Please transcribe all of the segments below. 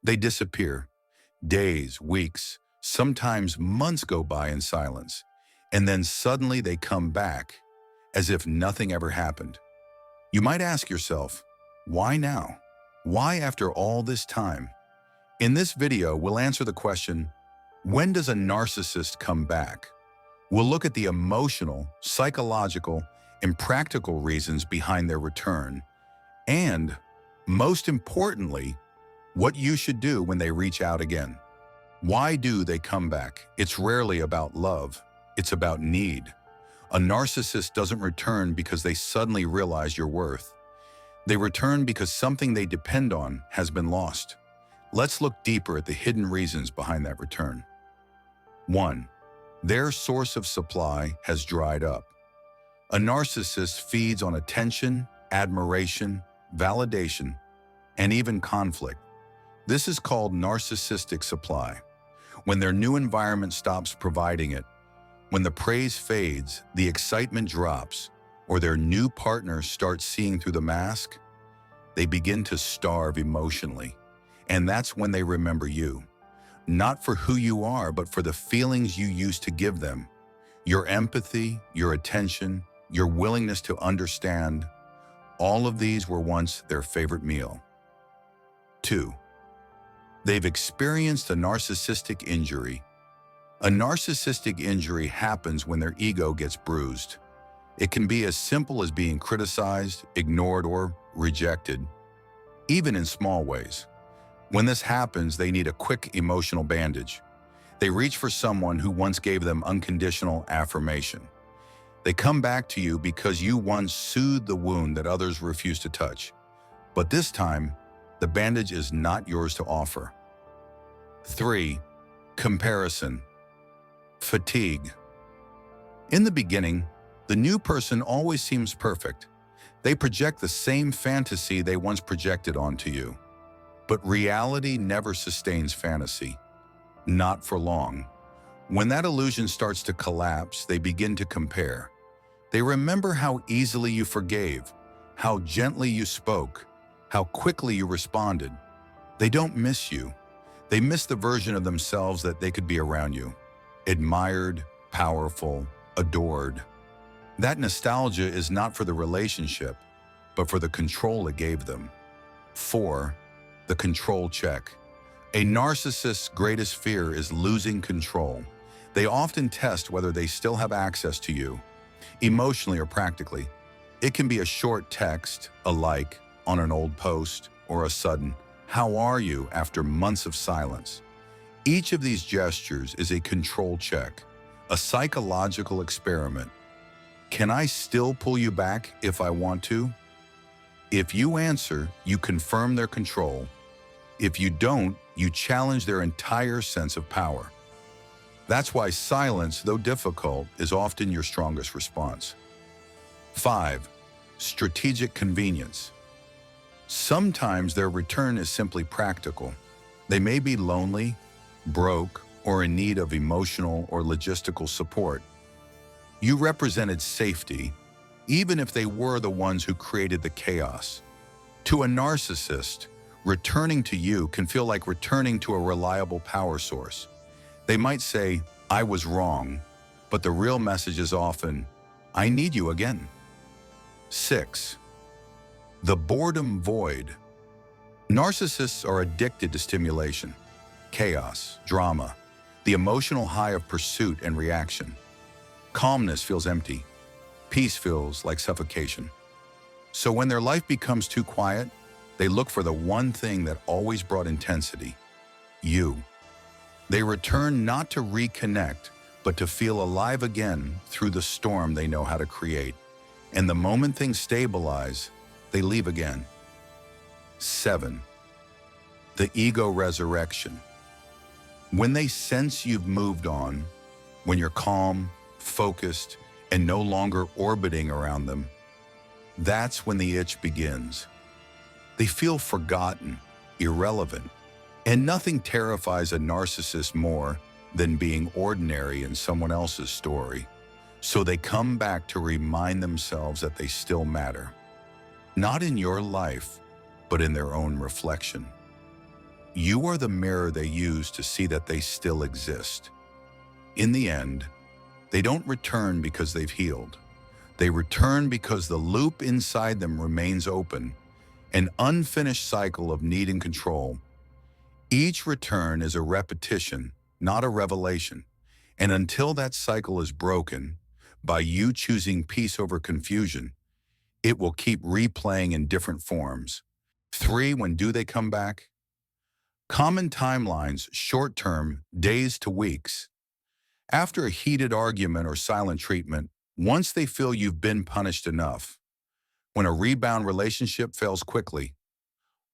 They disappear. Days, weeks, sometimes months go by in silence, and then suddenly they come back as if nothing ever happened. You might ask yourself, why now? Why after all this time? In this video, we'll answer the question, when does a narcissist come back? We'll look at the emotional, psychological, and practical reasons behind their return, and, most importantly, what you should do when they reach out again. Why do they come back? It's rarely about love. It's about need. A narcissist doesn't return because they suddenly realize your worth. They return because something they depend on has been lost. Let's look deeper at the hidden reasons behind that return. 1. Their source of supply has dried up. A narcissist feeds on attention, admiration, validation, and even conflict. This is called narcissistic supply. When their new environment stops providing it, when the praise fades, the excitement drops, or their new partner starts seeing through the mask, they begin to starve emotionally. And that's when they remember you. Not for who you are, but for the feelings you used to give them. Your empathy, your attention, your willingness to understand, all of these were once their favorite meal. 2. They've experienced a narcissistic injury. A narcissistic injury happens when their ego gets bruised. It can be as simple as being criticized, ignored, or rejected, even in small ways. When this happens, they need a quick emotional bandage. They reach for someone who once gave them unconditional affirmation. They come back to you because you once soothed the wound that others refused to touch. But this time, the bandage is not yours to offer. 3. Comparison. Fatigue. In the beginning, the new person always seems perfect. They project the same fantasy they once projected onto you. But reality never sustains fantasy. Not for long. When that illusion starts to collapse, they begin to compare. They remember how easily you forgave, how gently you spoke, how quickly you responded. They don't miss you. They miss the version of themselves that they could be around you. Admired, powerful, adored. That nostalgia is not for the relationship, but for the control it gave them. 4. The control check. A narcissist's greatest fear is losing control. They often test whether they still have access to you, emotionally or practically. It can be a short text, a like on an old post, or a sudden, "How are you?" after months of silence. Each of these gestures is a control check, a psychological experiment. Can I still pull you back if I want to? If you answer, you confirm their control. If you don't, you challenge their entire sense of power. That's why silence, though difficult, is often your strongest response. 5. Strategic convenience. Sometimes their return is simply practical. They may be lonely, broke, or in need of emotional or logistical support. You represented safety, even if they were the ones who created the chaos. To a narcissist, returning to you can feel like returning to a reliable power source. They might say, "I was wrong," but the real message is often, "I need you again." 6. The boredom void. Narcissists are addicted to stimulation, chaos, drama, the emotional high of pursuit and reaction. Calmness feels empty. Peace feels like suffocation. So when their life becomes too quiet, they look for the one thing that always brought intensity: you. They return not to reconnect, but to feel alive again through the storm they know how to create. And the moment things stabilize, they leave again. 7. The ego resurrection. When they sense you've moved on, when you're calm, focused, and no longer orbiting around them, that's when the itch begins. They feel forgotten, irrelevant, and nothing terrifies a narcissist more than being ordinary in someone else's story. So they come back to remind themselves that they still matter. Not in your life, but in their own reflection. You are the mirror they use to see that they still exist. In the end, they don't return because they've healed. They return because the loop inside them remains open, an unfinished cycle of need and control. Each return is a repetition, not a revelation. And until that cycle is broken, by you choosing peace over confusion, it will keep replaying in different forms. 3. When do they come back? Common timelines, short-term, days to weeks. After a heated argument or silent treatment, once they feel you've been punished enough. When a rebound relationship fails quickly.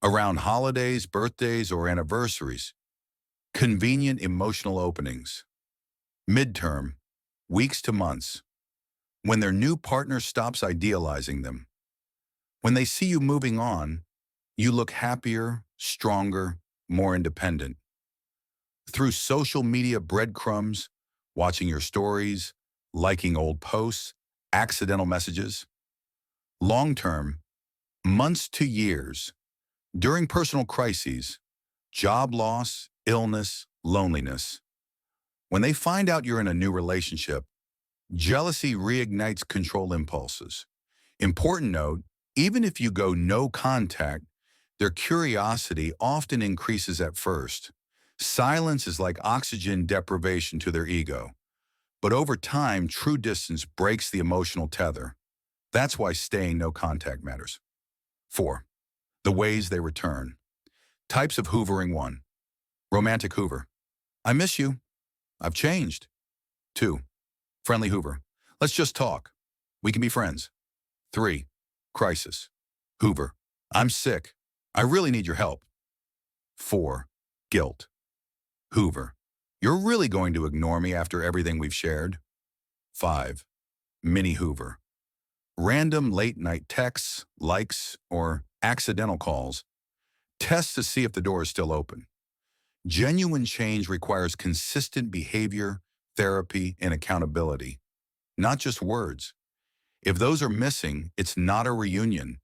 Around holidays, birthdays, or anniversaries. Convenient emotional openings. Midterm, weeks to months. When their new partner stops idealizing them. When they see you moving on, you look happier, stronger, more independent. Through social media breadcrumbs, watching your stories, liking old posts, accidental messages. Long-term, months to years. During personal crises, job loss, illness, loneliness. When they find out you're in a new relationship, jealousy reignites control impulses. Important note, even if you go no contact, their curiosity often increases at first. Silence is like oxygen deprivation to their ego. But over time, true distance breaks the emotional tether. That's why staying no contact matters. 4. The ways they return. Types of hoovering. 1. Romantic hoover. I miss you. I've changed. 2. Friendly hoover. Let's just talk. We can be friends. 3. Crisis. Hoover. I'm sick. I really need your help. 4. Guilt. Hoover. You're really going to ignore me after everything we've shared? 5. Mini hoover. Random late-night texts, likes, or accidental calls. Test to see if the door is still open. Genuine change requires consistent behavior, therapy, and accountability, not just words. If those are missing, it's not a reunion.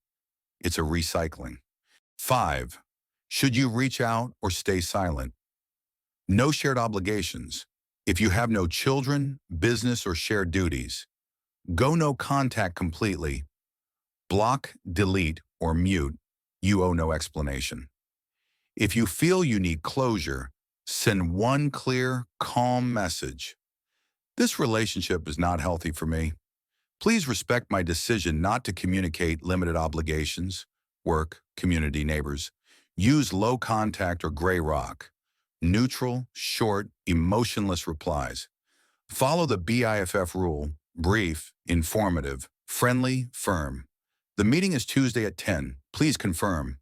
It's a recycling. 5. Should you reach out or stay silent? No shared obligations. If you have no children, business, or shared duties, go no contact completely. Block, delete, or mute. You owe no explanation. If you feel you need closure, send one clear, calm message. This relationship is not healthy for me. Please respect my decision not to communicate limited obligations, work, community, neighbors. Use low contact or gray rock. Neutral, short, emotionless replies. Follow the BIFF rule, brief, informative, friendly, firm. The meeting is Tuesday at 10. Please confirm.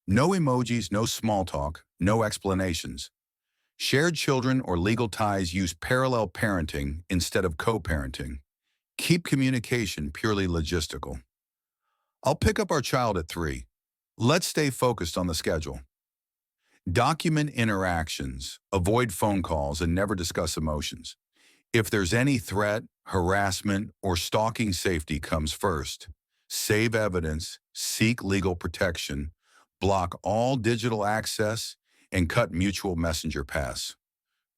No emojis, no small talk, no explanations. Shared children or legal ties use parallel parenting instead of co-parenting. Keep communication purely logistical. I'll pick up our child at 3. Let's stay focused on the schedule. Document interactions, avoid phone calls, and never discuss emotions. If there's any threat, harassment, or stalking, safety comes first. Save evidence, seek legal protection, block all digital access, and cut mutual messenger paths.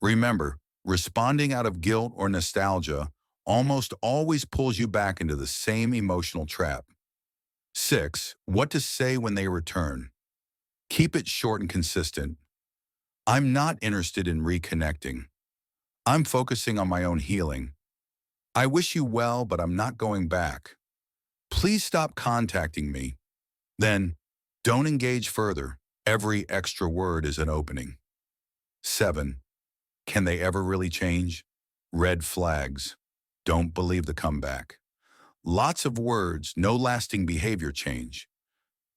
Remember, responding out of guilt or nostalgia almost always pulls you back into the same emotional trap. 6. What to say when they return. Keep it short and consistent. I'm not interested in reconnecting. I'm focusing on my own healing. I wish you well, but I'm not going back. Please stop contacting me. Then, don't engage further. Every extra word is an opening. 7. Can they ever really change? Red flags. Don't believe the comeback. Lots of words, no lasting behavior change.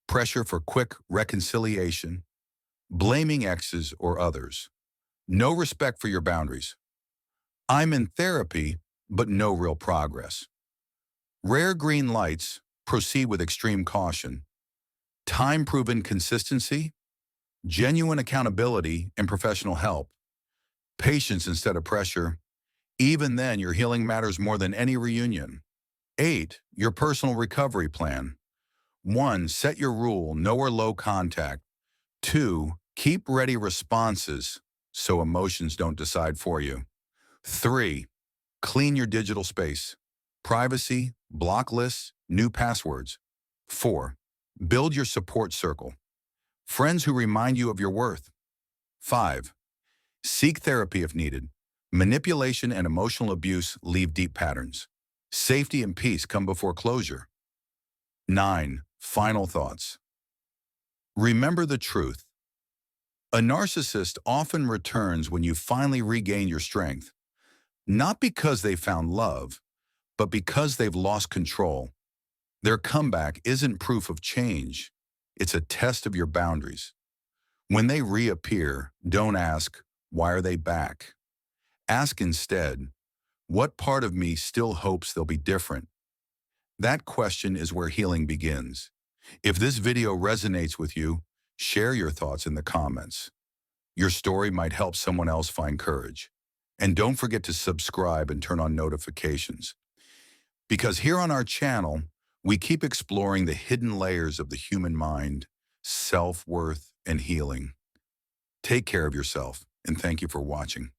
Pressure for quick reconciliation. Blaming exes or others. No respect for your boundaries. I'm in therapy, but no real progress. Rare green lights. Proceed with extreme caution. Time-proven consistency. Genuine accountability and professional help. Patience instead of pressure. Even then, your healing matters more than any reunion. 8. Your personal recovery plan. 1. Set your rule, no or low contact. 2. Keep ready responses so emotions don't decide for you. 3. Clean your digital space. Privacy, block lists, new passwords. 4. Build your support circle. Friends who remind you of your worth. 5. Seek therapy if needed. Manipulation and emotional abuse leave deep patterns. Safety and peace come before closure. 9. Final thoughts. Remember the truth. A narcissist often returns when you finally regain your strength, not because they found love, but because they've lost control. Their comeback isn't proof of change. It's a test of your boundaries. When they reappear, don't ask, why are they back? Ask instead, what part of me still hopes they'll be different? That question is where healing begins. If this video resonates with you, share your thoughts in the comments. Your story might help someone else find courage. And don't forget to subscribe and turn on notifications. Because here on our channel, we keep exploring the hidden layers of the human mind, self-worth, and healing. Take care of yourself, and thank you for watching.